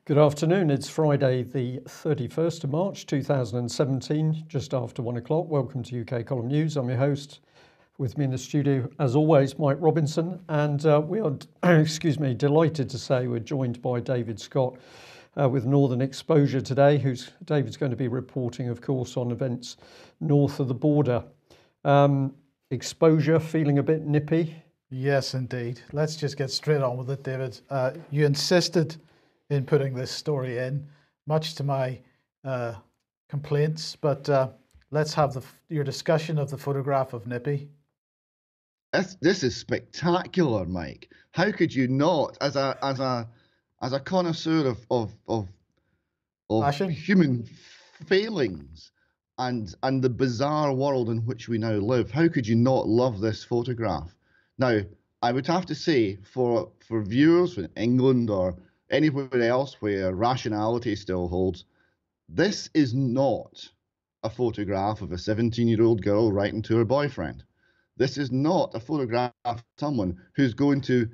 Good afternoon. It's Friday, the 31st of March 2017, just after 1 o'clock. Welcome to UK Column News. I'm your host. With me in the studio, as always, Mike Robinson. And we are, delighted to say we're joined by David Scott with Northern Exposure today, David's going to be reporting, of course, on events north of the border. Exposure feeling a bit nippy? Yes, indeed. Let's just get straight on with it, David. You insisted in putting this story in, much to my complaints, but let's have your discussion of the photograph of Nippy. This is spectacular, Mike. How could you not, as a connoisseur of human failings and the bizarre world in which we now live, how could you not love this photograph? Now, I would have to say, for viewers in England or anywhere else where rationality still holds, this is not a photograph of a 17-year-old girl writing to her boyfriend. This is not a photograph of someone who's going to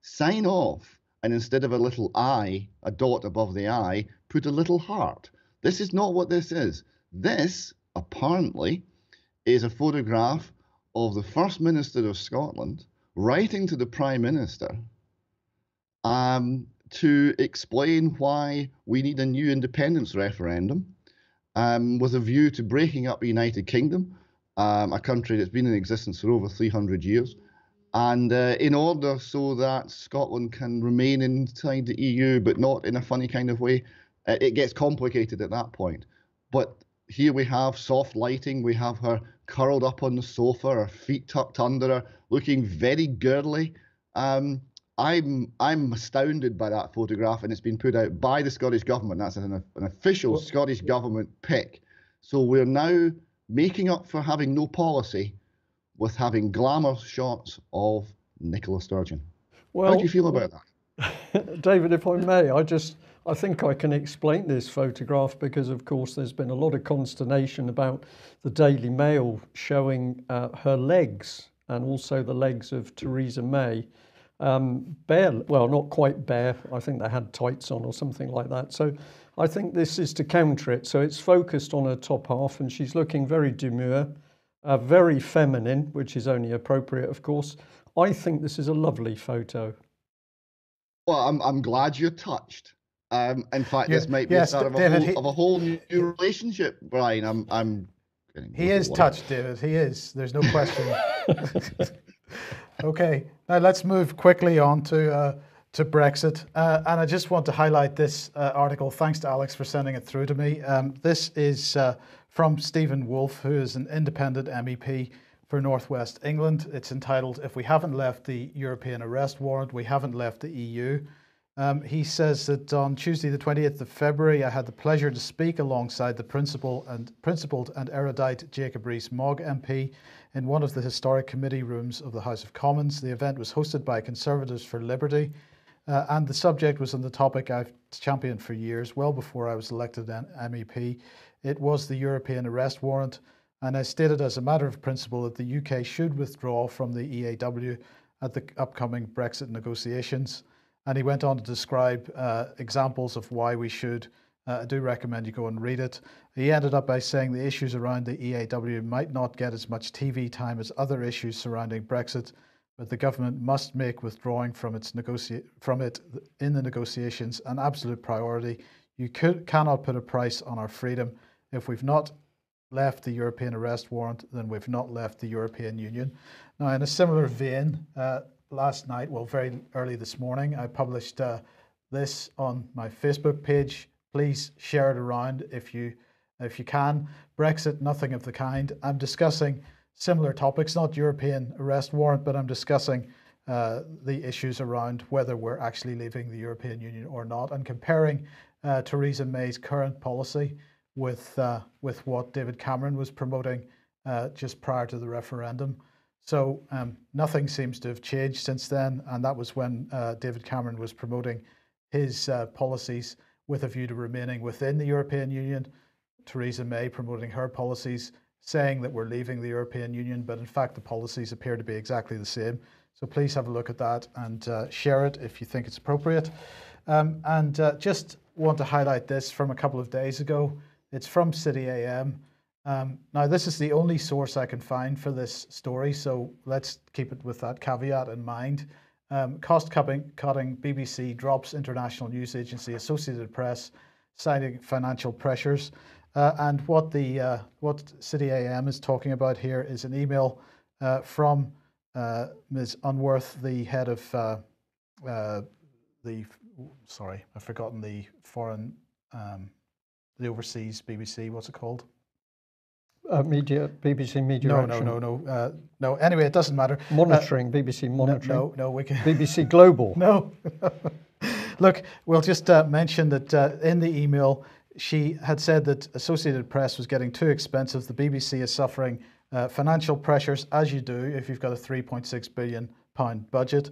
sign off and instead of a little I, a dot above the I, put a little heart. This is not what this is. This, apparently, is a photograph of the First Minister of Scotland writing to the Prime Minister to explain why we need a new independence referendum with a view to breaking up the United Kingdom, a country that's been in existence for over 300 years, and in order so that Scotland can remain inside the EU, but not in a funny kind of way. It gets complicated at that point. But here we have soft lighting. We have her curled up on the sofa, her feet tucked under her, looking very girly. I'm astounded by that photograph, and it's been put out by the Scottish Government. That's an official Scottish Government pick. So we're now making up for having no policy with having glamour shots of Nicola Sturgeon. How do you feel about that? David, if I may, I think I can explain this photograph because, of course, there's been a lot of consternation about the Daily Mail showing her legs and also the legs of Theresa May. Bare, well, not quite bare. I think they had tights on or something like that. So I think this is to counter it. So it's focused on her top half and she's looking very demure, very feminine, which is only appropriate, of course. I think this is a lovely photo. Well, I'm glad you're touched. In fact, this might be the start of a whole new relationship, Brian. He is touched, David. He is. There's no question. Okay, now let's move quickly on to Brexit. And I just want to highlight this article. Thanks to Alex for sending it through to me. This is from Stephen Wolfe, who is an independent MEP for North West England. It's entitled, "If we haven't left the European Arrest Warrant, we haven't left the EU." He says that on Tuesday, the 28th of February, I had the pleasure to speak alongside the principled and erudite Jacob Rees-Mogg MP in one of the historic committee rooms of the House of Commons. The event was hosted by Conservatives for Liberty, and the subject was on the topic I've championed for years, well before I was elected MEP. It was the European Arrest Warrant, and I stated as a matter of principle that the UK should withdraw from the EAW at the upcoming Brexit negotiations. And he went on to describe examples of why we should. I do recommend you go and read it. He ended up by saying the issues around the EAW might not get as much TV time as other issues surrounding Brexit, but the government must make withdrawing from it in the negotiations an absolute priority. You cannot put a price on our freedom. If we've not left the European Arrest Warrant, then we've not left the European Union. Now, in a similar vein, last night, well, very early this morning, I published this on my Facebook page. Please share it around if you can. Brexit, nothing of the kind. I'm discussing similar topics, not European Arrest Warrant, but I'm discussing the issues around whether we're actually leaving the European Union or not, and comparing Theresa May's current policy with what David Cameron was promoting just prior to the referendum. So nothing seems to have changed since then, and that was when David Cameron was promoting his policies with a view to remaining within the European Union. Theresa May promoting her policies, saying that we're leaving the European Union, but in fact the policies appear to be exactly the same. So please have a look at that and share it if you think it's appropriate. And just want to highlight this from a couple of days ago. It's from City AM. Now, this is the only source I can find for this story, so let's keep it with that caveat in mind. Cost-cutting BBC drops international news agency Associated Press, citing financial pressures. And what City AM is talking about here is an email from Ms. Unworth, the head of sorry, I've forgotten the foreign, the overseas BBC. What's it called? BBC Media Action. No. Anyway, it doesn't matter. Monitoring, BBC Monitoring. No, we can. BBC Global. No. Look, we'll just mention that in the email, she had said that Associated Press was getting too expensive. The BBC is suffering financial pressures, as you do if you've got a £3.6 billion budget.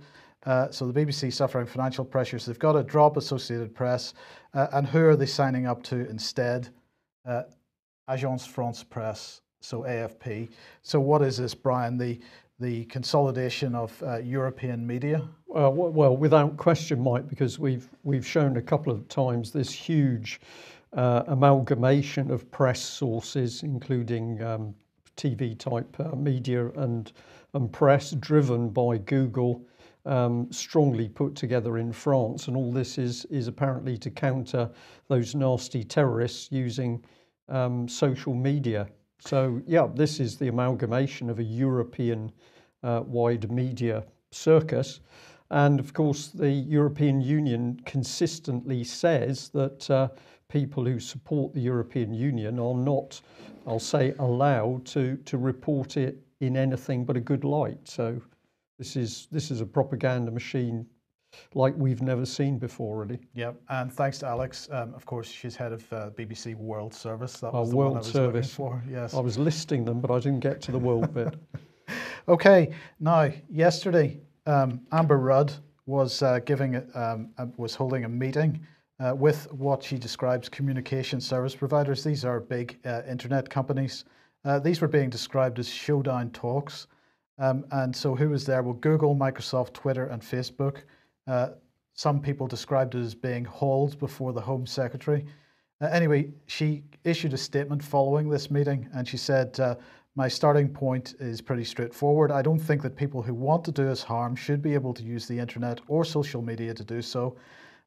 So the BBC suffering financial pressures. They've got to drop Associated Press. And who are they signing up to instead? Agence France Presse, so AFP. So what is this, Brian? The consolidation of European media? Well, without question, Mike, because we've shown a couple of times this huge amalgamation of press sources, including TV type media and press driven by Google, strongly put together in France, and all this is apparently to counter those nasty terrorists using social media. So yeah, this is the amalgamation of a European wide media circus. And of course, the European Union consistently says that people who support the European Union are not, I'll say, allowed to report it in anything but a good light. So this is a propaganda machine like we've never seen before, really. Yep, and thanks to Alex. Of course, she's head of BBC World Service. That was the World one I was Service. looking for. Yes, I was listing them, but I didn't get to the world bit. Okay, now yesterday, Amber Rudd was was holding a meeting with what she describes communication service providers. These are big internet companies. These were being described as showdown talks. And so who was there? Well, Google, Microsoft, Twitter, and Facebook. Some people described it as being hauled before the Home Secretary. Anyway, she issued a statement following this meeting, and she said, my starting point is pretty straightforward. I don't think that people who want to do us harm should be able to use the internet or social media to do so.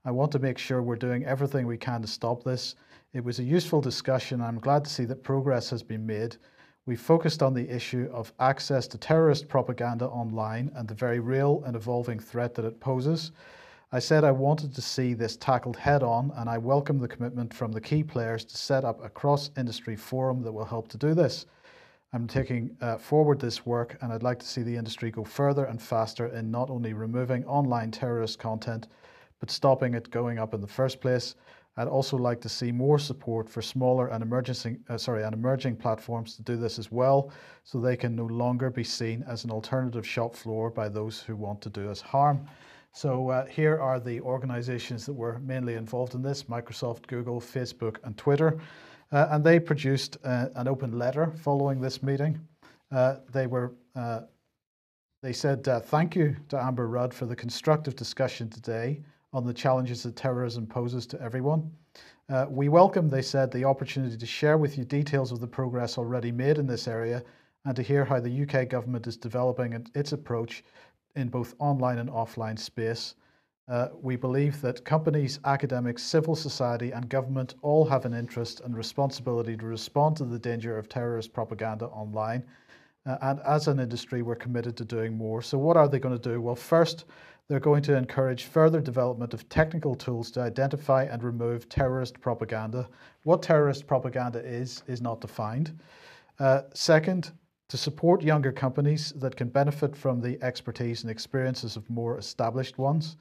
I want to make sure we're doing everything we can to stop this. It was a useful discussion. I'm glad to see that progress has been made. We focused on the issue of access to terrorist propaganda online and the very real and evolving threat that it poses. I said I wanted to see this tackled head on, and I welcome the commitment from the key players to set up a cross-industry forum that will help to do this. I'm taking forward this work, and I'd like to see the industry go further and faster in not only removing online terrorist content, but stopping it going up in the first place. I'd also like to see more support for smaller and emerging platforms to do this as well, so they can no longer be seen as an alternative shop floor by those who want to do us harm. So here are the organizations that were mainly involved in this: Microsoft, Google, Facebook, and Twitter. And they produced an open letter following this meeting. They said, thank you to Amber Rudd for the constructive discussion today on the challenges that terrorism poses to everyone. We welcome, they said, the opportunity to share with you details of the progress already made in this area and to hear how the UK government is developing its approach in both online and offline space. We believe that companies, academics, civil society and government all have an interest and responsibility to respond to the danger of terrorist propaganda online. And as an industry, we're committed to doing more. So what are they going to do? Well, first, they're going to encourage further development of technical tools to identify and remove terrorist propaganda. What terrorist propaganda is not defined. Second, to support younger companies that can benefit from the expertise and experiences of more established ones.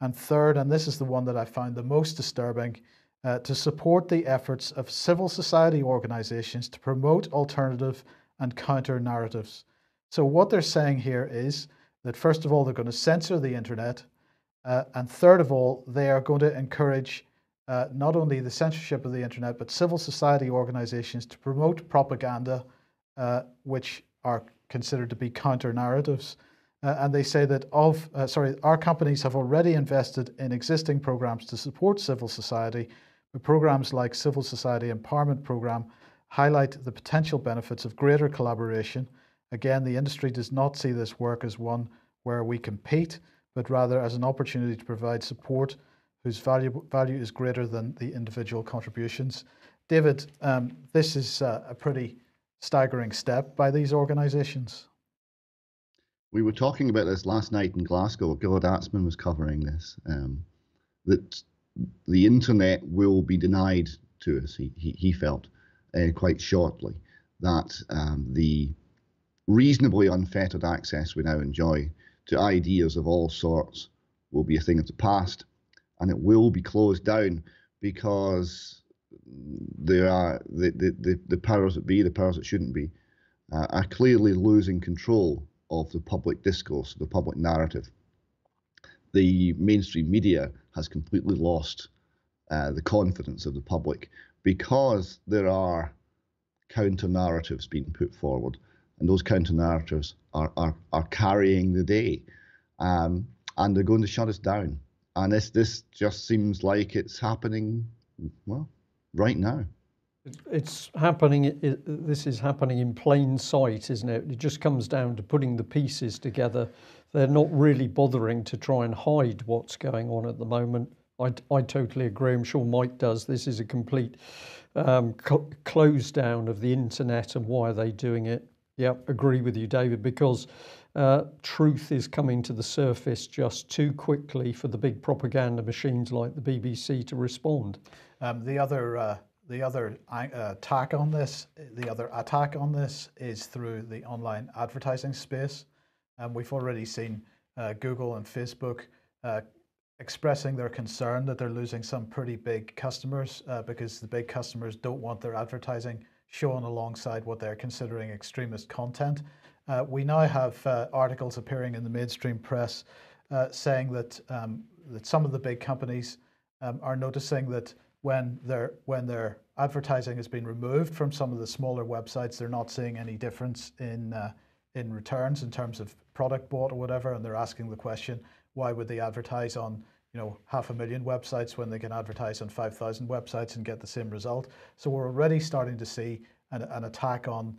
And third, and this is the one that I found the most disturbing, to support the efforts of civil society organizations to promote alternative and counter narratives. So what they're saying here is that first of all, they're going to censor the internet. And third of all, they are going to encourage not only the censorship of the internet, but civil society organizations to promote propaganda which are considered to be counter narratives. And they say that our companies have already invested in existing programs to support civil society, but programs like Civil Society Empowerment Program highlight the potential benefits of greater collaboration. Again, the industry does not see this work as one where we compete, but rather as an opportunity to provide support whose value is greater than the individual contributions. David, this is a pretty staggering step by these organisations. We were talking about this last night in Glasgow. Gilad Atzmon was covering this, that the internet will be denied to us, he felt, quite shortly, that the reasonably unfettered access we now enjoy to ideas of all sorts will be a thing of the past, and it will be closed down because there are the powers that be, the powers that shouldn't be, are clearly losing control of the public discourse, the public narrative. The mainstream media has completely lost the confidence of the public because there are counter-narratives being put forward, and those counter-narratives are carrying the day, and they're going to shut us down. And this just seems like it's happening, well, right now. It's happening. This is happening in plain sight, isn't it? It just comes down to putting the pieces together. They're not really bothering to try and hide what's going on at the moment. I totally agree. I'm sure Mike does. This is a complete close down of the internet, and why are they doing it? Yeah, agree with you, David, because truth is coming to the surface just too quickly for the big propaganda machines like the BBC to respond. The other attack on this is through the online advertising space. We've already seen Google and Facebook expressing their concern that they're losing some pretty big customers because the big customers don't want their advertising shown alongside what they're considering extremist content. We now have articles appearing in the mainstream press saying that some of the big companies are noticing that when their advertising has been removed from some of the smaller websites, they're not seeing any difference in returns in terms of product bought or whatever, and they're asking the question, why would they advertise on 500,000 websites when they can advertise on 5,000 websites and get the same result? So we're already starting to see an attack on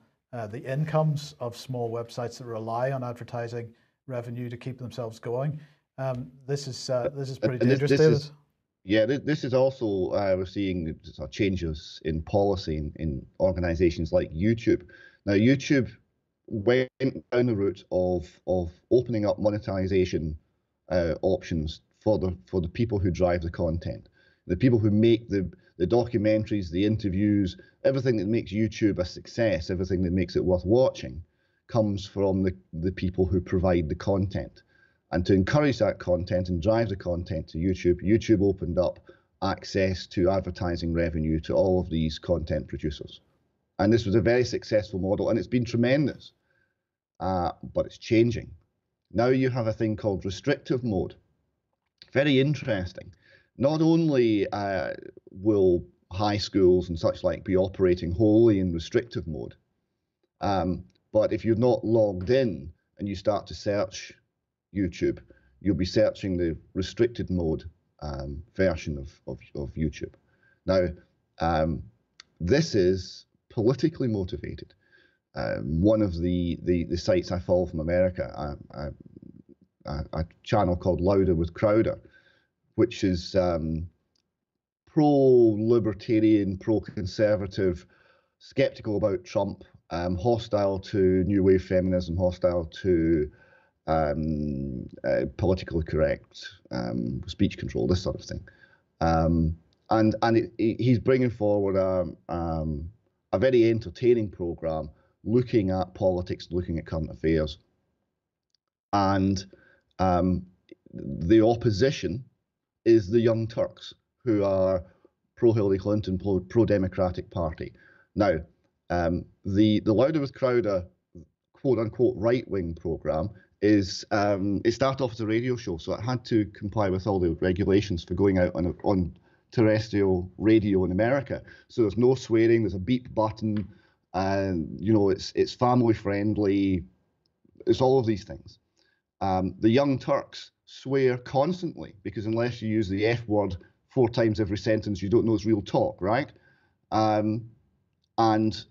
the incomes of small websites that rely on advertising revenue to keep themselves going. This is pretty dangerous, David. Yeah, this is also, we're seeing changes in policy in organizations like YouTube. Now, YouTube went down the route of opening up monetization options for the people who drive the content, the people who make the documentaries, the interviews, everything that makes YouTube a success, everything that makes it worth watching, comes from the people who provide the content. And to encourage that content and drive the content to YouTube, YouTube opened up access to advertising revenue to all of these content producers. And this was a very successful model, and it's been tremendous, but it's changing. Now you have a thing called restrictive mode. Very interesting. Not only will high schools and such like be operating wholly in restrictive mode, but if you're not logged in and you start to search YouTube, you'll be searching the restricted mode version of YouTube. Now, this is politically motivated. One of the sites I follow from America, a channel called Louder with Crowder, which is pro-libertarian, pro-conservative, skeptical about Trump, hostile to new wave feminism, hostile to politically correct speech control, this sort of thing, and he's bringing forward a very entertaining program looking at politics, looking at current affairs, and the opposition is the Young Turks, who are pro-Hillary Clinton, pro-Democratic Party. Now, the Louder with Crowder quote-unquote right-wing program is it started off as a radio show, so it had to comply with all the regulations for going out on terrestrial radio in America. So there's no swearing, there's a beep button, and it's family friendly, it's all of these things. The Young Turks swear constantly, because unless you use the F word 4 times every sentence, you don't know it's real talk, right? And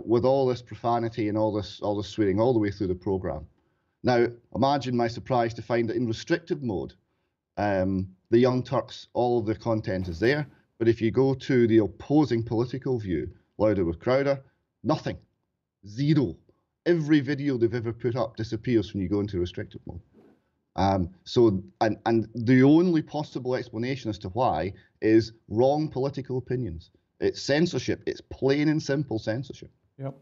with all this profanity and all this swearing all the way through the program. Now, imagine my surprise to find that in restricted mode, the Young Turks, all of the content is there. But if you go to the opposing political view, Louder with Crowder, nothing, zero. Every video they've ever put up disappears when you go into restricted mode. And the only possible explanation as to why is wrong political opinions. It's censorship. It's plain and simple censorship. Yep.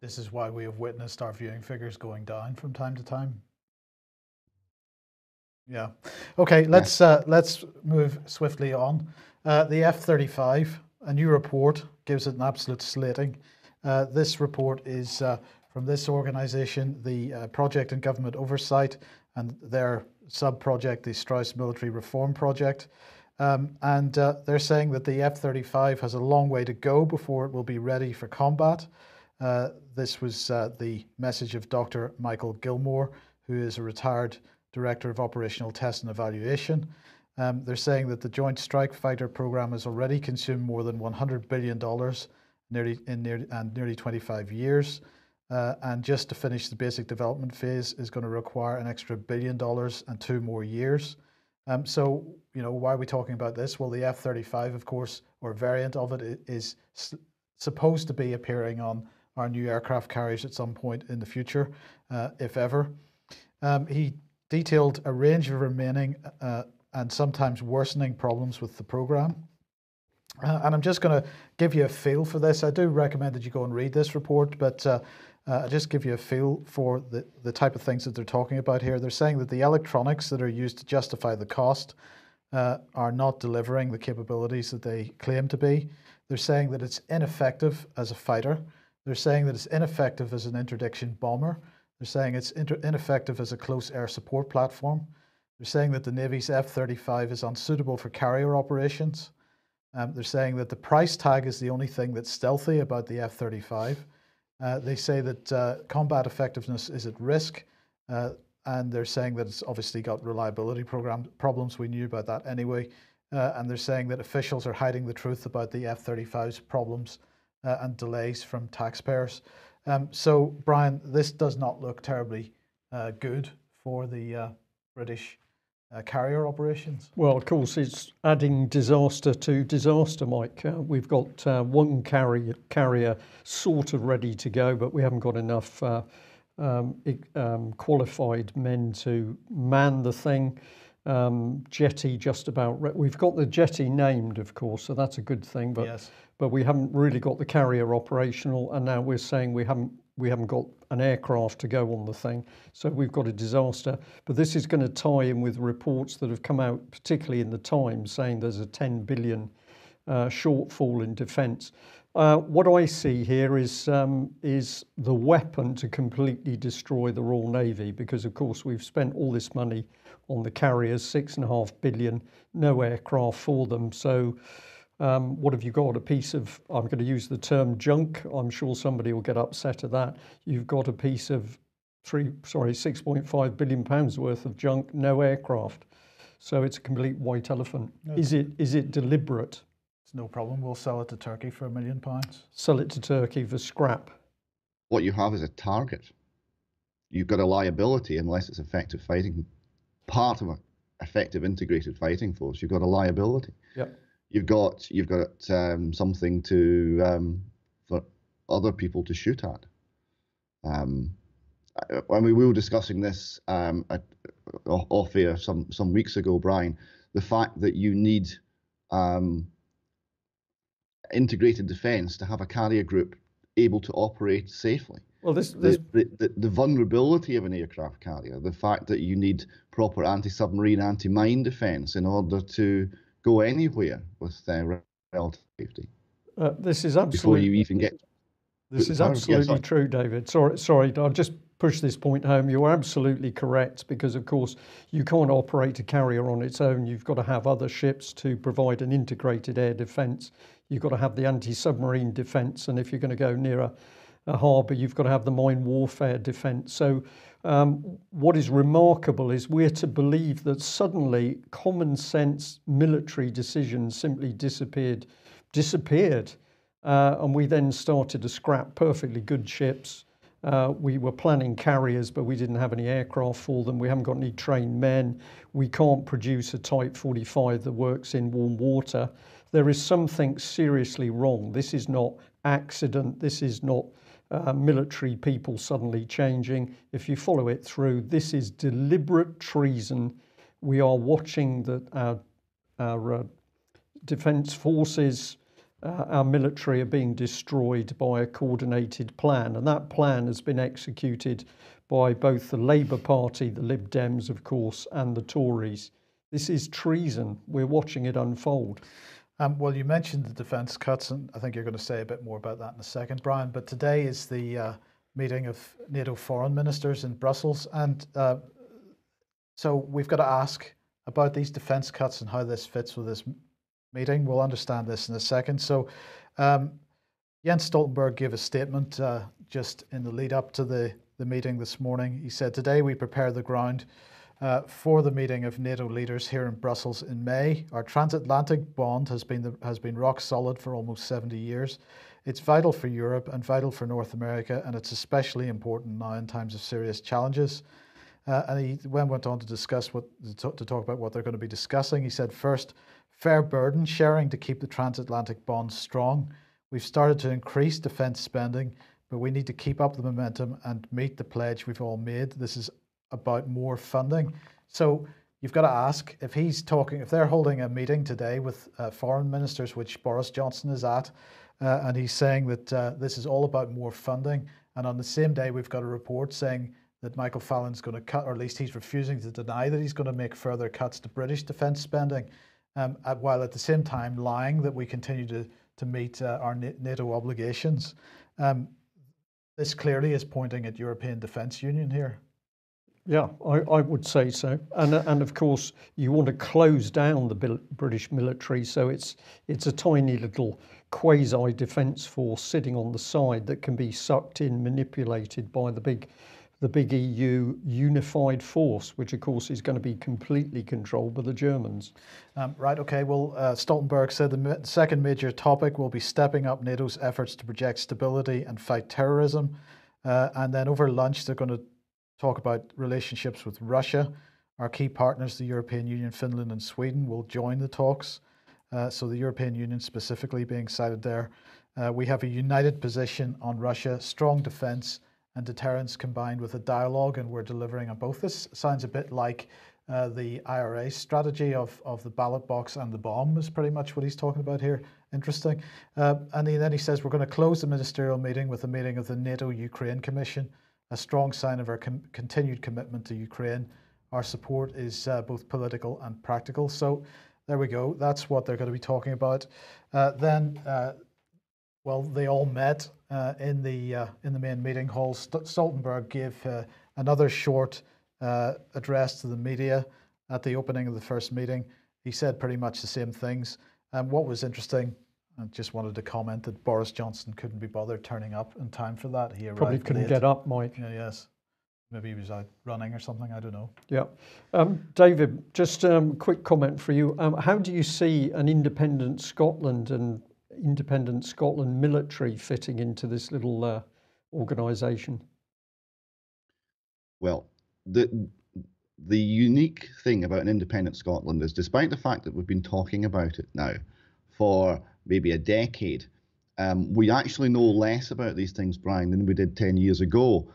This is why we have witnessed our viewing figures going down from time to time. Yeah. Okay, let's move swiftly on. The F-35, a new report gives it an absolute slating. This report is from this organisation, the Project and Government Oversight, and their sub-project, the Strauss Military Reform Project. And they're saying that the F-35 has a long way to go before it will be ready for combat. This was the message of Dr. Michael Gilmore, who is a retired Director of Operational Test and Evaluation. They're saying that the Joint Strike Fighter program has already consumed more than $100 billion nearly 25 years. And just to finish the basic development phase is going to require an extra $1 billion and 2 more years. So, you know, why are we talking about this? Well, the F-35, of course, or a variant of it, is supposed to be appearing on our new aircraft carriers at some point in the future, if ever. He detailed a range of remaining and sometimes worsening problems with the program. And I'm just going to give you a feel for this. I do recommend that you go and read this report, but I'll just give you a feel for the type of things that they're talking about here. They're saying that the electronics that are used to justify the cost are not delivering the capabilities that they claim to be. They're saying that it's ineffective as a fighter. They're saying that it's ineffective as an interdiction bomber. They're saying it's ineffective as a close air support platform. They're saying that the Navy's F-35 is unsuitable for carrier operations. They're saying that the price tag is the only thing that's stealthy about the F-35. They say that combat effectiveness is at risk, and they're saying that it's obviously got reliability problems. We knew about that anyway. And they're saying that officials are hiding the truth about the F-35's problems and delays from taxpayers. So, Brian, this does not look terribly good for the British carrier operations. Well, of course, it's adding disaster to disaster, Mike. We've got one carrier sort of ready to go, but we haven't got enough qualified men to man the thing. Jetty just about we've got the jetty named, of course, so that's a good thing, but yes. But we haven't really got the carrier operational, and now we're saying we haven't got an aircraft to go on the thing, so we've got a disaster. But this is going to tie in with reports that have come out, particularly in the Times, saying there's a 10 billion shortfall in defence. What I see here is the weapon to completely destroy the Royal Navy, because of course we've spent all this money on the carriers, 6.5 billion, no aircraft for them. So what have you got? A piece of, I'm going to use the term junk. I'm sure somebody will get upset at that. You've got a piece of 6.5 billion pounds worth of junk, no aircraft. So it's a complete white elephant. No. Is it deliberate? It's no problem. We'll sell it to Turkey for £1 million. Sell it to Turkey for scrap. What you have is a target. You've got a liability unless it's effective fighting. Part of an effective integrated fighting force, you've got a liability. Yep. You've got something to for other people to shoot at. When we were discussing this off air some weeks ago, Brian, the fact that you need integrated defence to have a carrier group able to operate safely. Well, the vulnerability of an aircraft carrier, the fact that you need proper anti-submarine, anti-mine defence in order to go anywhere with relative safety. This is absolutely before you even get. This is absolutely true, David. Sorry, I'll just push this point home. You're absolutely correct, because of course you can't operate a carrier on its own. You've got to have other ships to provide an integrated air defence. You've got to have the anti-submarine defence, and if you're going to go near a harbour, you've got to have the mine warfare defence. So what is remarkable is we're to believe that suddenly common sense military decisions simply disappeared. And we then started to scrap perfectly good ships. We were planning carriers, but we didn't have any aircraft for them. We haven't got any trained men. We can't produce a Type 45 that works in warm water. There is something seriously wrong. This is not accident. This is not military people suddenly changing. If you follow it through, this is deliberate treason. We are watching that our defence forces, our military are being destroyed by a coordinated plan, and that plan has been executed by both the Labour Party, the Lib Dems, of course, and the Tories. This is treason. We're watching it unfold. Well, you mentioned the defence cuts, and I think you're going to say a bit more about that in a second, Brian. But today is the meeting of NATO foreign ministers in Brussels, and so we've got to ask about these defence cuts and how this fits with this meeting. We'll understand this in a second. So Jens Stoltenberg gave a statement just in the lead up to the meeting this morning. He said, "Today we prepare the ground for the meeting of NATO leaders here in Brussels in May. Our transatlantic bond has been rock solid for almost 70 years. It's vital for Europe and vital for North America, and it's especially important now in times of serious challenges." And he went on to discuss to talk about what they're going to be discussing. He said, "First, fair burden sharing to keep the transatlantic bond strong. We've started to increase defence spending, but we need to keep up the momentum and meet the pledge we've all made. This is about more funding." So you've got to ask, if they're holding a meeting today with foreign ministers, which Boris Johnson is at, and he's saying that this is all about more funding, and on the same day we've got a report saying that Michael Fallon's going to cut, or at least he's refusing to deny that he's going to make further cuts to British defence spending, while at the same time lying that we continue to meet our NATO obligations. This clearly is pointing at European Defence Union here. Yeah, I would say so. And of course, you want to close down the British military, so it's a tiny little quasi-defence force sitting on the side that can be sucked in, manipulated by the big EU unified force, which of course is going to be completely controlled by the Germans. Right, okay. Well, Stoltenberg said the second major topic will be stepping up NATO's efforts to project stability and fight terrorism. And then over lunch, they're going to talk about relationships with Russia. Our key partners, the European Union, Finland and Sweden, will join the talks. So the European Union specifically being cited there. We have a united position on Russia, strong defence and deterrence combined with a dialogue, and we're delivering on both. This sounds a bit like the IRA strategy of the ballot box and the bomb is pretty much what he's talking about here. Interesting. And then he says we're going to close the ministerial meeting with a meeting of the NATO Ukraine Commission, a strong sign of our continued commitment to Ukraine. Our support is both political and practical. So there we go. That's what they're going to be talking about. Well, they all met in the main meeting hall. Stoltenberg gave another short address to the media at the opening of the first meeting. He said pretty much the same things. What was interesting, I just wanted to comment that Boris Johnson couldn't be bothered turning up in time for that. He probably couldn't late. Get up, Mike. Yeah, yes. Maybe he was out running or something, I don't know. Yeah. David, just quick comment for you. How do you see an independent Scotland and independent Scotland military fitting into this little organisation? Well, the unique thing about an independent Scotland is, despite the fact that we've been talking about it now for maybe a decade, we actually know less about these things, Brian, than we did 10 years ago.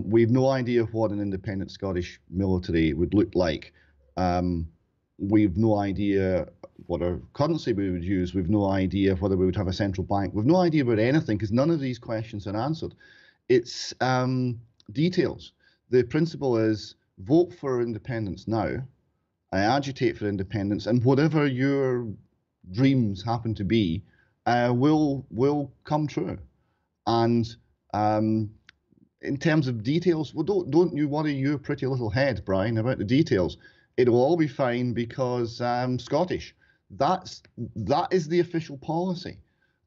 We've no idea what an independent Scottish military would look like. We've no idea what our currency we would use. We've no idea whether we would have a central bank. We've no idea about anything because none of these questions are answered. It's details. The principle is vote for independence now, agitate for independence, and whatever your dreams happen to be will come true. And in terms of details, well, don't you worry your pretty little head, Brian, about the details. It'll all be fine because Scottish. That is the official policy.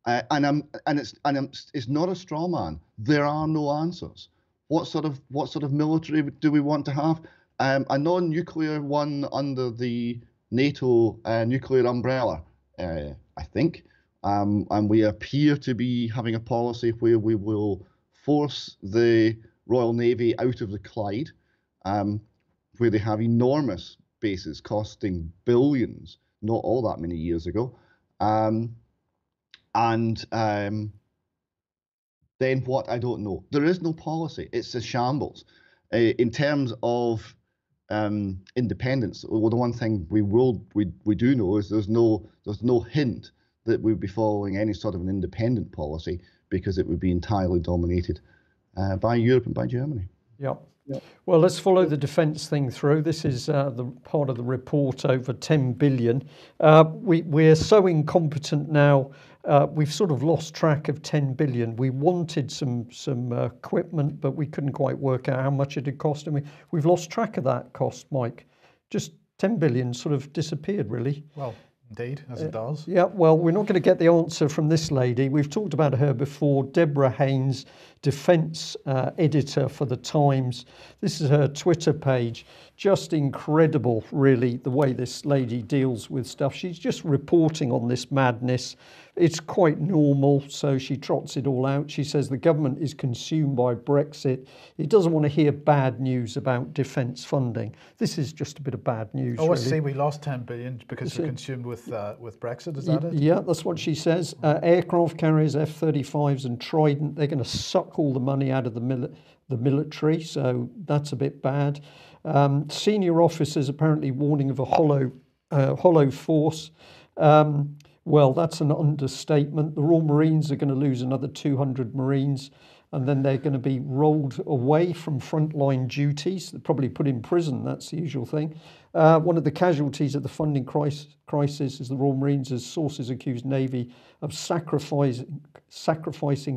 It's not a straw man. There are no answers. What sort of military do we want to have? A non-nuclear one under the NATO nuclear umbrella, I think. And we appear to be having a policy where we will force the Royal Navy out of the Clyde, where they have enormous bases costing billions, not all that many years ago. Then what? I don't know. There is no policy. It's a shambles. In terms of independence, well, the one thing we do know is there's no hint that we'd be following any sort of an independent policy, because it would be entirely dominated by Europe and by Germany. Yep. Well, let's follow the defence thing through. This is the part of the report over 10 billion. We're so incompetent now. We've sort of lost track of 10 billion. We wanted some equipment, but we couldn't quite work out how much it had cost. And we've lost track of that cost, Mike. Just 10 billion sort of disappeared, really. Well, indeed, as it does. Yeah, well, we're not going to get the answer from this lady. We've talked about her before, Deborah Haynes, defence editor for The Times. This is her Twitter page. Just incredible, really, the way this lady deals with stuff. She's just reporting on this madness. It's quite normal, so she trots it all out. She says the government is consumed by Brexit. It doesn't want to hear bad news about defence funding. This is just a bit of bad news. Oh, really. I see. We lost 10 billion because we're consumed with Brexit. Is that it? Yeah, that's what she says. Aircraft carriers, F-35s and Trident, they're going to suck all the money out of the military, so that's a bit bad. Senior officers apparently warning of a hollow force. Well, that's an understatement. The Royal Marines are going to lose another 200 Marines, and then they're going to be rolled away from frontline duties. They're probably put in prison. That's the usual thing. One of the casualties of the funding crisis is the Royal Marines, as sources accuse Navy of sacrificing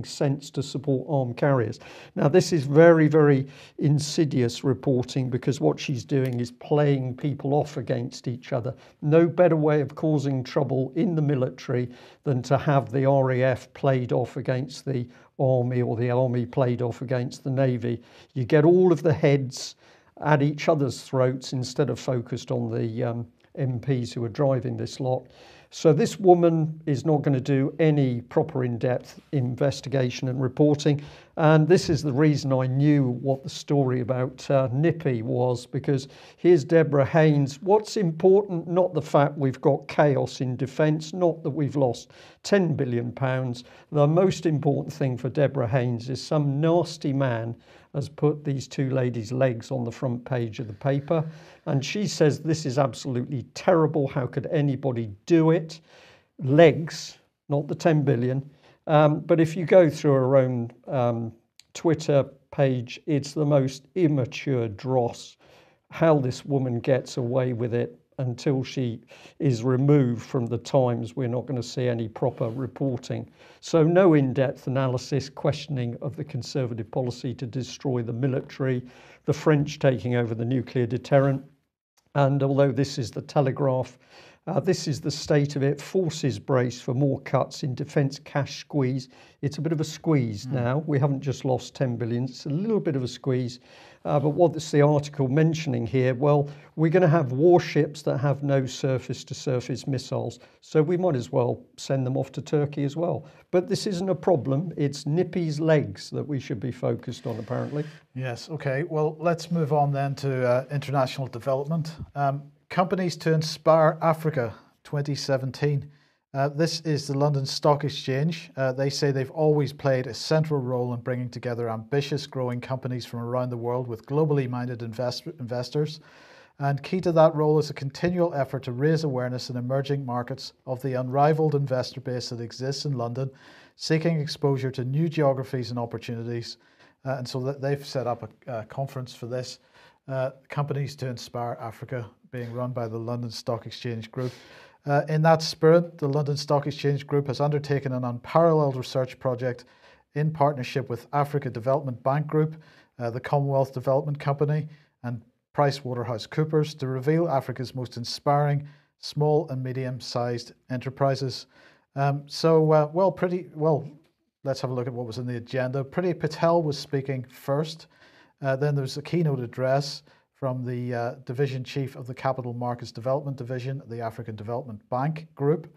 cents to support armed carriers. Now, this is very, very insidious reporting, because what she's doing is playing people off against each other. No better way of causing trouble in the military than to have the RAF played off against the Army, or the Army played off against the Navy. You get all of the heads at each other's throats instead of focused on the MPs who are driving this lot. So this woman is not going to do any proper in-depth investigation and reporting. And this is the reason I knew what the story about Nippy was, because here's Deborah Haynes. What's important, not the fact we've got chaos in defence, not that we've lost £10 billion. The most important thing for Deborah Haynes is some nasty man has put these two ladies' legs on the front page of the paper. And she says this is absolutely terrible. How could anybody do it? Legs, not the 10 billion. But if you go through her own Twitter page, it's the most immature dross. How this woman gets away with it until she is removed from the Times, we're not going to see any proper reporting. So no in-depth analysis, questioning of the Conservative policy to destroy the military, the French taking over the nuclear deterrent. And although this is the Telegraph, this is the state of it. Forces brace for more cuts in defence cash squeeze. It's a bit of a squeeze now. We haven't just lost 10 billion. It's a little bit of a squeeze. But what's the article mentioning here? Well, we're going to have warships that have no surface-to-surface missiles. So we might as well send them off to Turkey as well. But this isn't a problem. It's Nippy's legs that we should be focused on, apparently. Yes. Okay. Well, let's move on then to international development. Companies to Inspire Africa 2017. This is the London Stock Exchange. They say they've always played a central role in bringing together ambitious, growing companies from around the world with globally minded investors. And key to that role is a continual effort to raise awareness in emerging markets of the unrivaled investor base that exists in London, seeking exposure to new geographies and opportunities. And so that they've set up a conference for this. Companies to Inspire Africa, being run by the London Stock Exchange Group. In that spirit, the London Stock Exchange Group has undertaken an unparalleled research project in partnership with Africa Development Bank Group, the Commonwealth Development Company, and PricewaterhouseCoopers to reveal Africa's most inspiring small and medium-sized enterprises. Let's have a look at what was in the agenda. Priti Patel was speaking first. Then there was a keynote address from the Division Chief of the Capital Markets Development Division, the African Development Bank Group.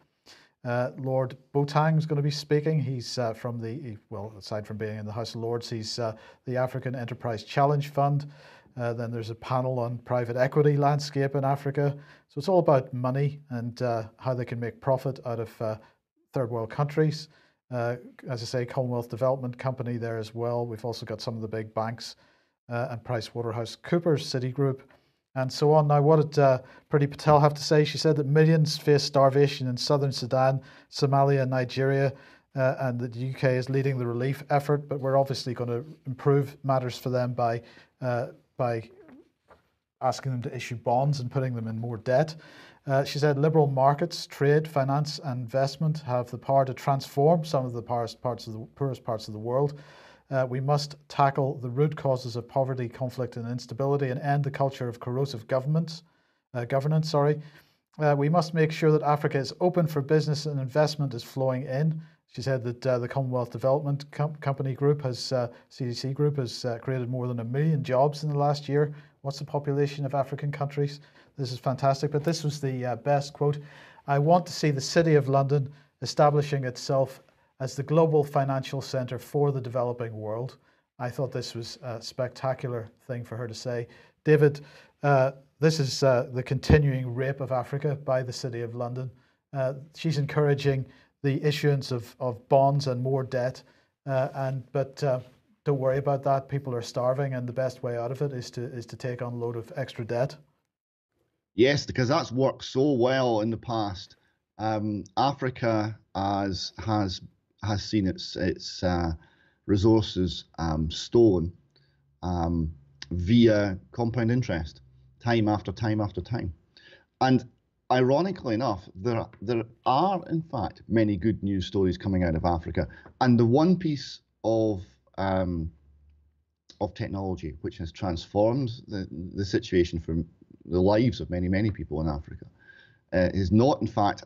Lord Boateng is going to be speaking. He's aside from being in the House of Lords, he's the African Enterprise Challenge Fund. Then there's a panel on private equity landscape in Africa. So it's all about money and how they can make profit out of third world countries. As I say, Commonwealth Development Company there as well. We've also got some of the big banks and PricewaterhouseCoopers, Citigroup, and so on. Now, what did Priti Patel have to say? She said that millions face starvation in southern Sudan, Somalia, Nigeria, and that the UK is leading the relief effort, but we're obviously going to improve matters for them by asking them to issue bonds and putting them in more debt. She said liberal markets, trade, finance and investment have the power to transform some of the poorest parts of the world. We must tackle the root causes of poverty, conflict and instability and end the culture of corrosive governance. We must make sure that Africa is open for business and investment is flowing in. She said that the Commonwealth Development Company Group CDC Group has created more than 1 million jobs in the last year. What's the population of African countries? This is fantastic, but this was the best quote. I want to see the City of London establishing itself as the global financial centre for the developing world. I thought this was a spectacular thing for her to say. David, this is the continuing rape of Africa by the City of London. She's encouraging the issuance of bonds and more debt, but don't worry about that. People are starving, and the best way out of it is to take on a load of extra debt. Yes, because that's worked so well in the past. Africa has seen its resources stolen via compound interest, time after time after time. And ironically enough, there are in fact many good news stories coming out of Africa. And the one piece of technology which has transformed the situation for the lives of many people in Africa is not in fact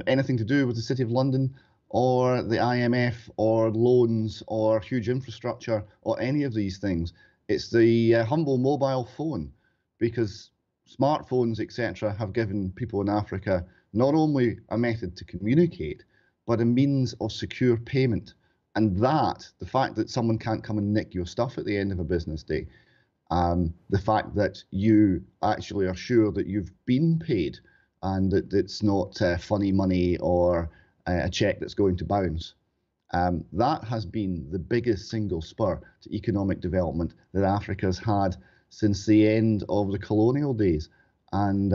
anything to do with the City of London or the IMF or loans or huge infrastructure or any of these things. It's the humble mobile phone, because smartphones, etc., have given people in Africa not only a method to communicate, but a means of secure payment. And that, the fact that someone can't come and nick your stuff at the end of a business day, the fact that you actually are sure that you've been paid and that it's not funny money or a check that's going to bounce, that has been the biggest single spur to economic development that Africa's had since the end of the colonial days. And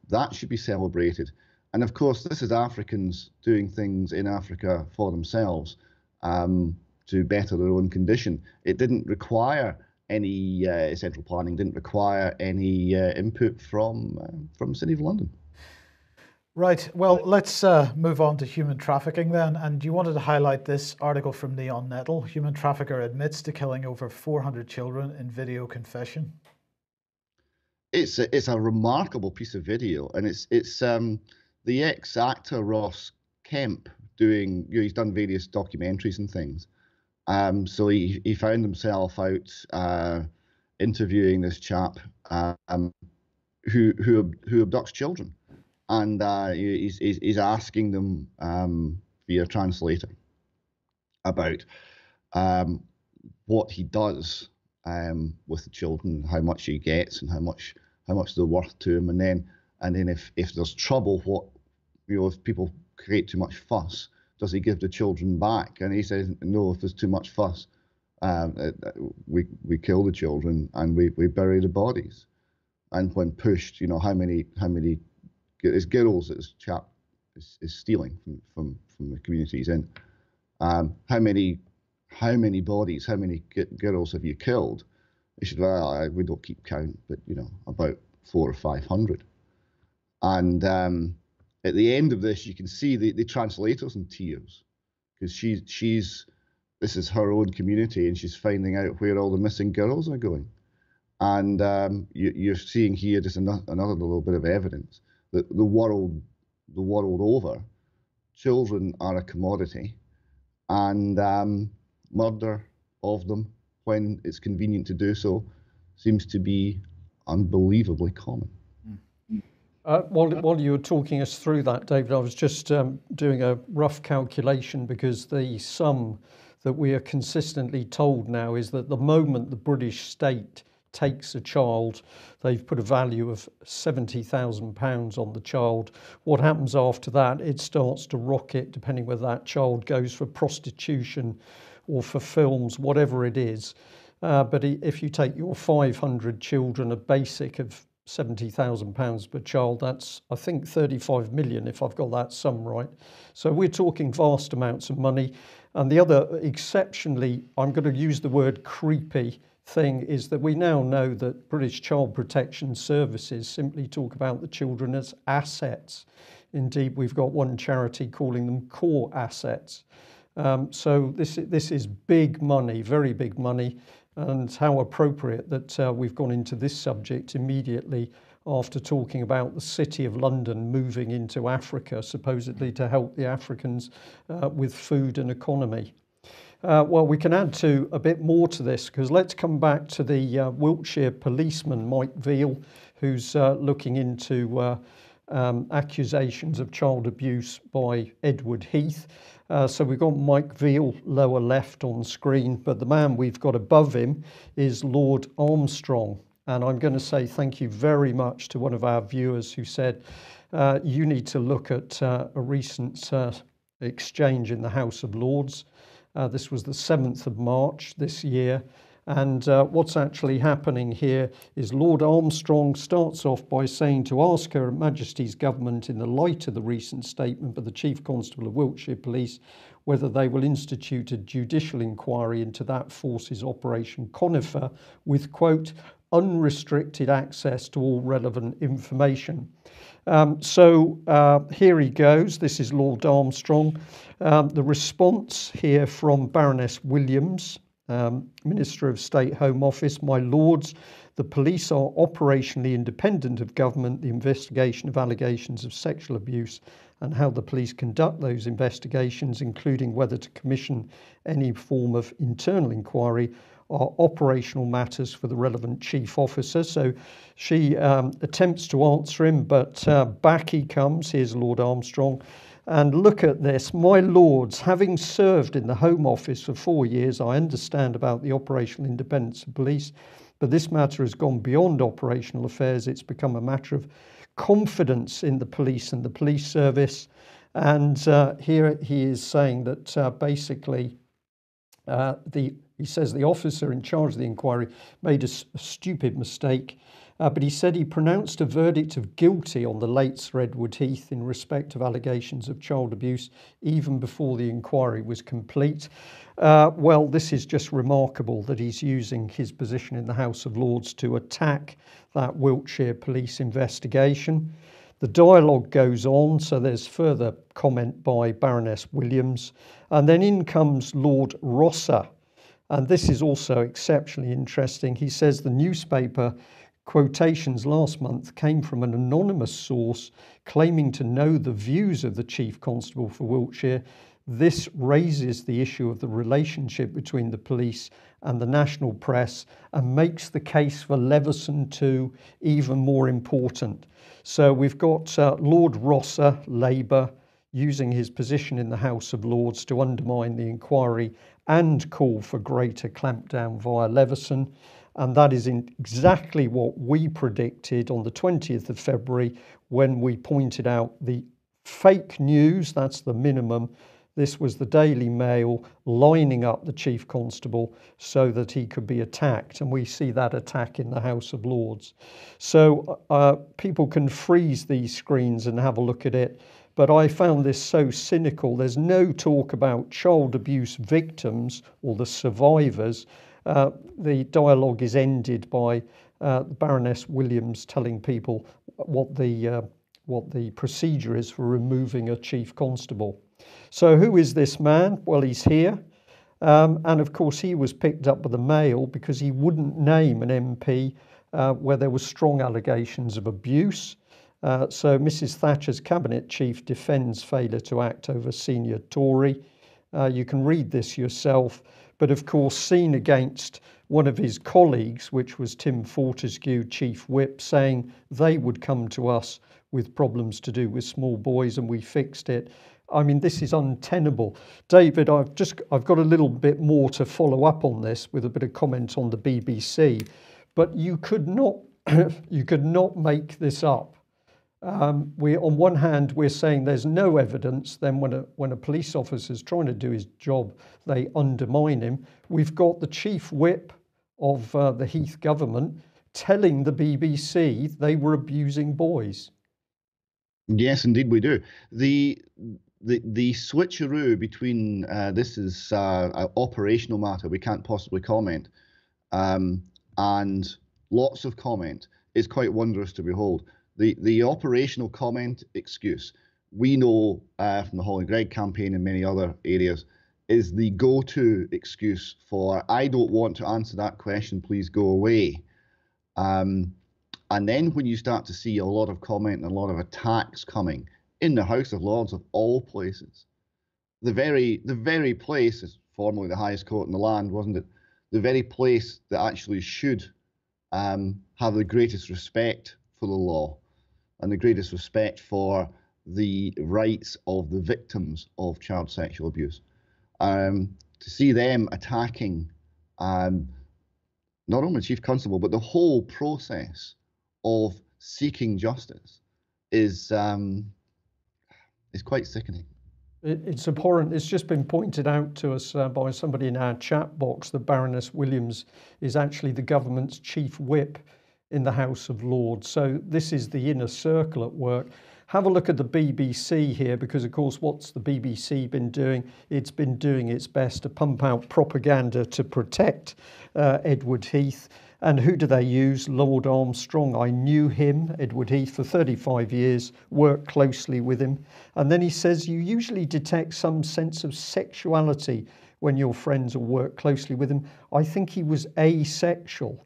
that should be celebrated. And of course, this is Africans doing things in Africa for themselves to better their own condition. It didn't require any central planning, didn't require any input from the City of London. Right. Well, let's move on to human trafficking then. And you wanted to highlight this article from Neon Nettle. Human trafficker admits to killing over 400 children in video confession. It's a remarkable piece of video, and it's the ex-actor Ross Kemp doing. He's done various documentaries and things. So he found himself out interviewing this chap who abducts children. And he's asking them via translator about what he does with the children, how much he gets, and how much they're worth to him. And then if there's trouble, if people create too much fuss, does he give the children back? And he says, no, if there's too much fuss, we kill the children and we bury the bodies. And when pushed, how many it's girls that this chap is stealing from the communities in. How many bodies, how many girls have you killed? He said, well, we don't keep count, but about 400 or 500. And at the end of this, you can see the translator's in tears, because this is her own community, and she's finding out where all the missing girls are going. And you're seeing here just another little bit of evidence that the world over, children are a commodity, and murder of them when it's convenient to do so seems to be unbelievably common. While you were talking us through that, David, I was just doing a rough calculation, because the sum that we are consistently told now is that the moment the British state takes a child, they've put a value of £70,000 on the child. What happens after that? It starts to rocket, depending whether that child goes for prostitution or for films, whatever it is. But if you take your 500 children, a basic of £70,000 per child, that's, I think, 35 million, if I've got that sum right. So we're talking vast amounts of money. And the other exceptionally, I'm going to use the word creepy thing, is that we now know that British Child Protection Services simply talk about the children as assets. Indeed, we've got one charity calling them core assets. So this is big money, very big money. And how appropriate that we've gone into this subject immediately after talking about the City of London moving into Africa, supposedly to help the Africans with food and economy. Well, we can add to a bit more to this, because let's come back to the Wiltshire policeman, Mike Veal, who's looking into accusations of child abuse by Edward Heath. So we've got Mike Veal lower left on screen, but the man we've got above him is Lord Armstrong. And I'm going to say thank you very much to one of our viewers who said, you need to look at a recent exchange in the House of Lords. This was the 7th of March this year. And what's actually happening here is Lord Armstrong starts off by saying to ask Her Majesty's government, in the light of the recent statement by the Chief Constable of Wiltshire Police, whether they will institute a judicial inquiry into that force's Operation Conifer with, quote, unrestricted access to all relevant information. So here he goes. This is Lord Armstrong. The response here from Baroness Williams, Minister of State Home Office: my lords, the police are operationally independent of government. The investigation of allegations of sexual abuse and how the police conduct those investigations, including whether to commission any form of internal inquiry, are operational matters for the relevant chief officer. So she attempts to answer him, but back he comes. Here's Lord Armstrong. And look at this. My lords, having served in the Home Office for 4 years, I understand about the operational independence of police, but this matter has gone beyond operational affairs. It's become a matter of confidence in the police and the police service. And here he is saying that basically he says the officer in charge of the inquiry made a stupid mistake, but he said he pronounced a verdict of guilty on the late Sir Edward Heath in respect of allegations of child abuse even before the inquiry was complete. Well, this is just remarkable that he's using his position in the House of Lords to attack that Wiltshire police investigation. The dialogue goes on, so there's further comment by Baroness Williams, and then in comes Lord Rosser. And this is also exceptionally interesting. He says the newspaper quotations last month came from an anonymous source claiming to know the views of the Chief Constable for Wiltshire. This raises the issue of the relationship between the police and the national press and makes the case for Leveson 2 even more important. So we've got Lord Rosser, Labour, using his position in the House of Lords to undermine the inquiry and call for greater clampdown via Leveson. And that is exactly what we predicted on the 20th of February when we pointed out the fake news, that's the minimum. This was the Daily Mail lining up the Chief Constable so that he could be attacked. And we see that attack in the House of Lords. So people can freeze these screens and have a look at it. But I found this so cynical. There's no talk about child abuse victims or the survivors. The dialogue is ended by Baroness Williams telling people what the procedure is for removing a chief constable. So who is this man? Well, he's here. And of course, he was picked up by the Mail because he wouldn't name an MP where there were strong allegations of abuse. So Mrs Thatcher's cabinet chief defends failure to act over senior Tory. You can read this yourself, but of course seen against one of his colleagues, which was Tim Fortescue, chief whip, saying they would come to us with problems to do with small boys and we fixed it. I mean, this is untenable. David, I've got a little bit more to follow up on this with a bit of comment on the BBC, but you could not make this up. On one hand, we're saying there's no evidence. Then when a police officer is trying to do his job, they undermine him. We've got the chief whip of the Heath government telling the BBC they were abusing boys. Yes, indeed we do. The switcheroo between this is an operational matter we can't possibly comment, and lots of comment is quite wondrous to behold. The operational comment excuse, we know from the Holly Gregg campaign and many other areas, is the go-to excuse for, I don't want to answer that question, please go away. And then when you start to see a lot of comment and a lot of attacks coming in the House of Lords of all places, the very place is formerly the highest court in the land, wasn't it? The very place that actually should have the greatest respect for the law and the greatest respect for the rights of the victims of child sexual abuse. To see them attacking not only the Chief Constable, but the whole process of seeking justice is quite sickening. It's abhorrent. It's just been pointed out to us by somebody in our chat box that Baroness Williams is actually the government's chief whip in the House of Lords. So this is the inner circle at work. Have a look at the BBC here, because of course what's the BBC been doing? It's been doing its best to pump out propaganda to protect Edward Heath. And who do they use? Lord Armstrong. I knew him, Edward Heath, for 35 years, worked closely with him. And then he says you usually detect some sense of sexuality when your friends or work closely with him. I think he was asexual.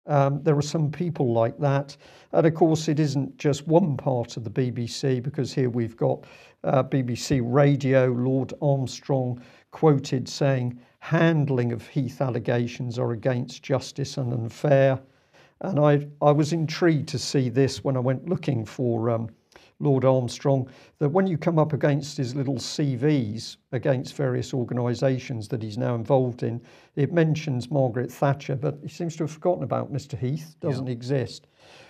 There are some people like that. And of course, it isn't just one part of the BBC, because here we've got BBC Radio, Lord Armstrong quoted saying, handling of Heath allegations are against justice and unfair. And I was intrigued to see this when I went looking for Lord Armstrong, that when you come up against his little CVs against various organisations that he's now involved in, it mentions Margaret Thatcher, but he seems to have forgotten about Mr. Heath, doesn't exist.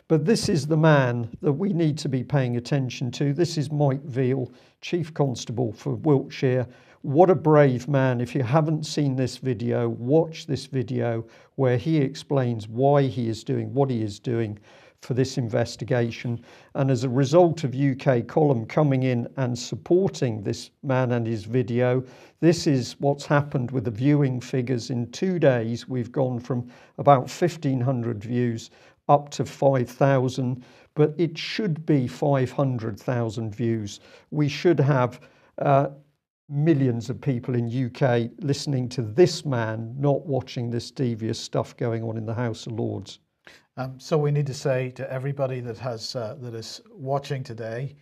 But this is the man that we need to be paying attention to. This is Mike Veal, Chief Constable for Wiltshire. What a brave man. If you haven't seen this video, watch this video where he explains why he is doing what he is doing for this investigation. And as a result of UK Column coming in and supporting this man and his video, this is what's happened with the viewing figures. In 2 days, we've gone from about 1,500 views up to 5,000, but it should be 500,000 views. We should have millions of people in UK listening to this man, not watching this devious stuff going on in the House of Lords. So we need to say to everybody that is watching today,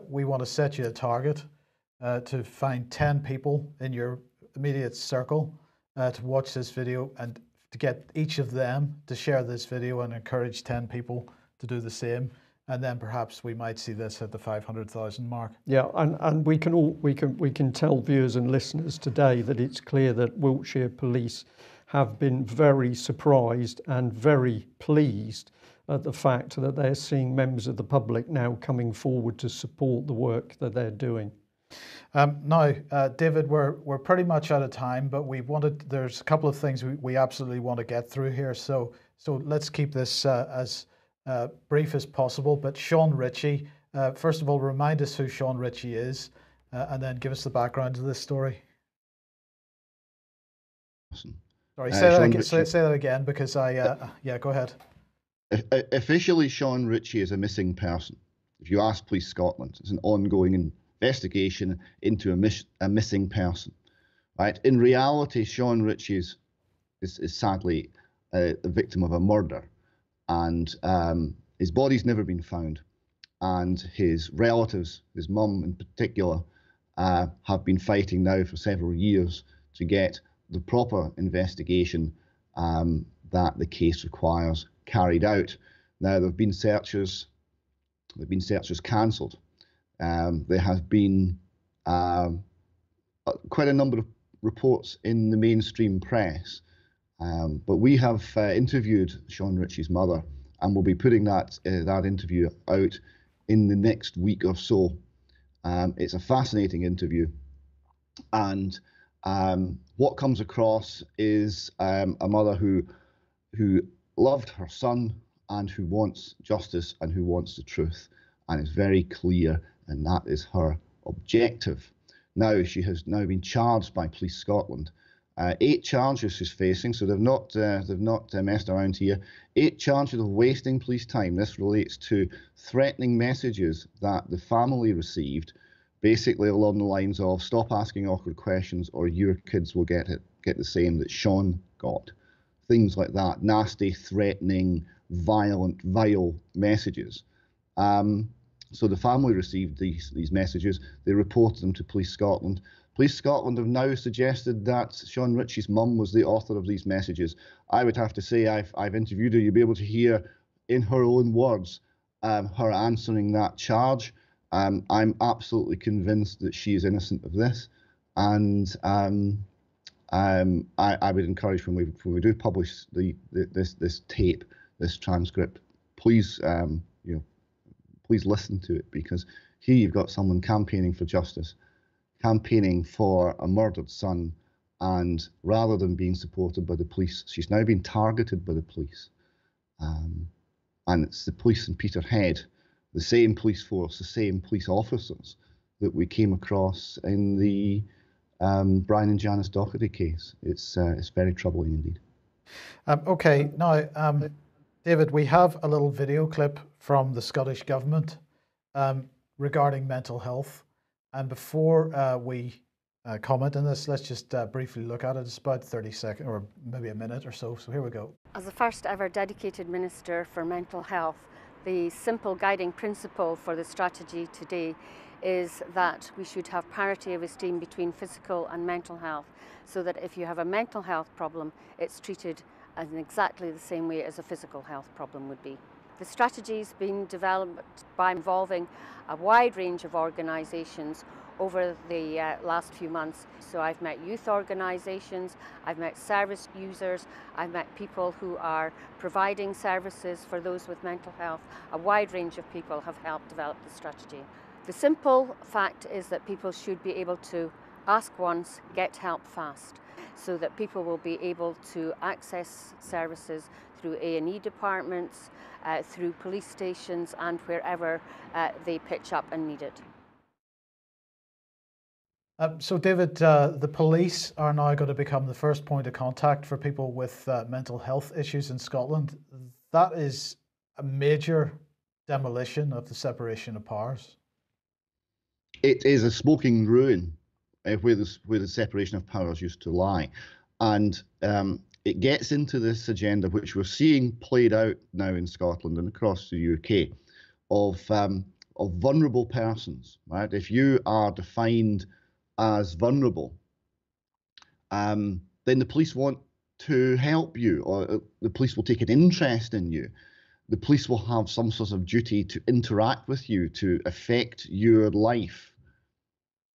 we want to set you a target to find 10 people in your immediate circle to watch this video, and to get each of them to share this video and encourage 10 people to do the same. And then perhaps we might see this at the 500,000 mark. Yeah, and we can tell viewers and listeners today that it's clear that Wiltshire Police have been very surprised and very pleased at the fact that they're seeing members of the public now coming forward to support the work that they're doing. Now, David, we're pretty much out of time, but there's a couple of things we absolutely want to get through here. So let's keep this as brief as possible. But Sean Ritchie, first of all, remind us who Sean Ritchie is, and then give us the background to this story. Sorry, say that again, because yeah, go ahead. Officially, Sean Ritchie is a missing person. If you ask Police Scotland, it's an ongoing investigation into a missing person. Right? In reality, Sean Ritchie is sadly a victim of a murder, and his body's never been found. and his relatives, his mum in particular, have been fighting now for several years to get the proper investigation that the case requires carried out. Now, there have been searches cancelled. There have been quite a number of reports in the mainstream press, but we have interviewed Sean Ritchie's mother, and we'll be putting that interview out in the next week or so. It's a fascinating interview, and what comes across is a mother who loved her son and who wants justice and who wants the truth, and is very clear, and that is her objective. Now, she has now been charged by Police Scotland. 8 charges she's facing, so they've not messed around here. 8 charges of wasting police time. This relates to threatening messages that the family received, basically along the lines of "stop asking awkward questions, or your kids will get the same that Sean got." Things like that, nasty, threatening, violent, vile messages. So the family received these messages. They reported them to Police Scotland. Police Scotland have now suggested that Sean Ritchie's mum was the author of these messages. I would have to say I've interviewed her. You'll be able to hear in her own words her answering that charge. I'm absolutely convinced that she is innocent of this, and I would encourage when we do publish this tape, this transcript, please please listen to it, because here you've got someone campaigning for justice, campaigning for a murdered son, and rather than being supported by the police, she's now been targeted by the police. And it's the police in Peterhead, the same police force, the same police officers that we came across in the Brian and Janice Doherty case. It's very troubling indeed. Okay, now, David, we have a little video clip from the Scottish Government regarding mental health. And before we comment on this, let's just briefly look at it. It's about 30 seconds or maybe a minute or so. So here we go. As the first ever dedicated Minister for Mental Health, the simple guiding principle for the strategy today is that we should have parity of esteem between physical and mental health, so that if you have a mental health problem, it's treated in exactly the same way as a physical health problem would be. The strategy's been developed by involving a wide range of organisations over the last few months. So I've met youth organisations, I've met service users, I've met people who are providing services for those with mental health. A wide range of people have helped develop the strategy. The simple fact is that people should be able to ask once, get help fast, so that people will be able to access services through A&E departments, through police stations, and wherever they pitch up and need it. So David, the police are now going to become the first point of contact for people with mental health issues in Scotland. That is a major demolition of the separation of powers. It is a smoking ruin where the separation of powers used to lie. And it gets into this agenda, which we're seeing played out now in Scotland and across the UK, of vulnerable persons, right? If you are defined as vulnerable, then the police want to help you, or the police will take an interest in you. The police will have some sort of duty to interact with you, to affect your life,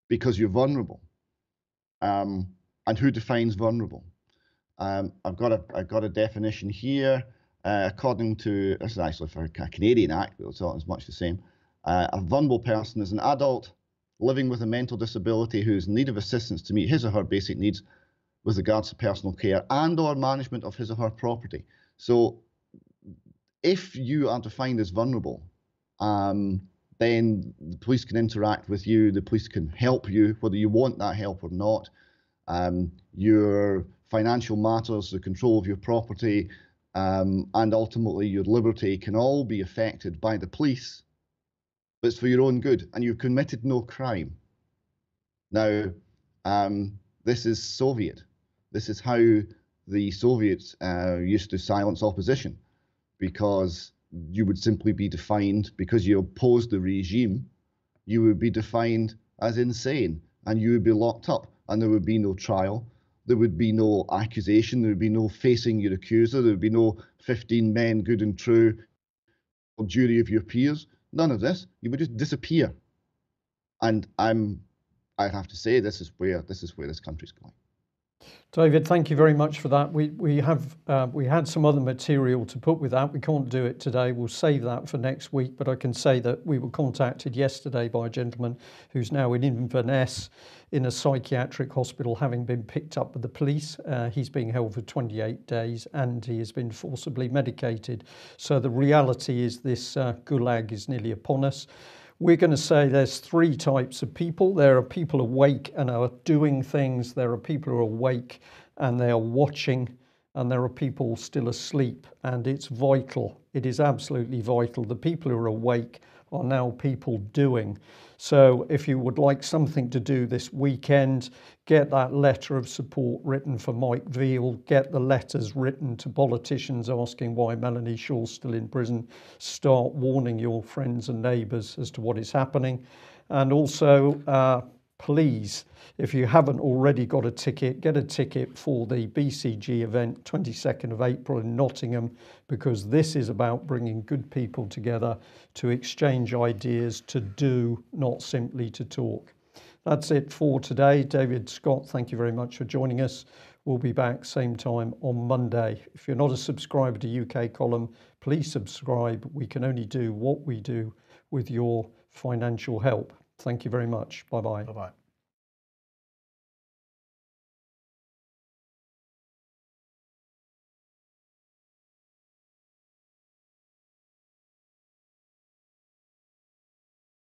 because you're vulnerable. And who defines vulnerable? I've got a definition here. According to, this is actually for a Canadian Act, but it's not as much the same. A vulnerable person is an adult living with a mental disability who is in need of assistance to meet his or her basic needs with regards to personal care and or management of his or her property. So if you are defined as vulnerable, then the police can interact with you, the police can help you, whether you want that help or not. Your financial matters, the control of your property, and ultimately your liberty can all be affected by the police, but it's for your own good, and you've committed no crime. Now, this is Soviet. This is how the Soviets used to silence opposition, because you would simply be defined, because you oppose the regime, you would be defined as insane, and you would be locked up, and there would be no trial, there would be no accusation, there would be no facing your accuser, there would be no 15 men, good and true, or jury of your peers. None of this. You would just disappear. And I have to say, this is where this country's going. David, thank you very much for that. We had some other material to put with that. We can't do it today. We'll save that for next week. But I can say that we were contacted yesterday by a gentleman who's now in Inverness in a psychiatric hospital, having been picked up with the police. He's being held for 28 days and he has been forcibly medicated. So the reality is this gulag is nearly upon us. We're going to say there's three types of people. There are people awake and are doing things. There are people who are awake and they are watching. And there are people still asleep. And it's vital. It is absolutely vital. The people who are awake are now people doing. So if you would like something to do this weekend, get that letter of support written for Mike Veal, get the letters written to politicians asking why Melanie Shaw's still in prison, start warning your friends and neighbours as to what is happening. And also, please, if you haven't already got a ticket, get a ticket for the BCG event 22nd of April in Nottingham, because this is about bringing good people together to exchange ideas, to do, not simply to talk. That's it for today. David Scott, thank you very much for joining us. We'll be back same time on Monday. If you're not a subscriber to UK Column, please subscribe. We can only do what we do with your financial help. Thank you very much. Bye-bye. Bye-bye.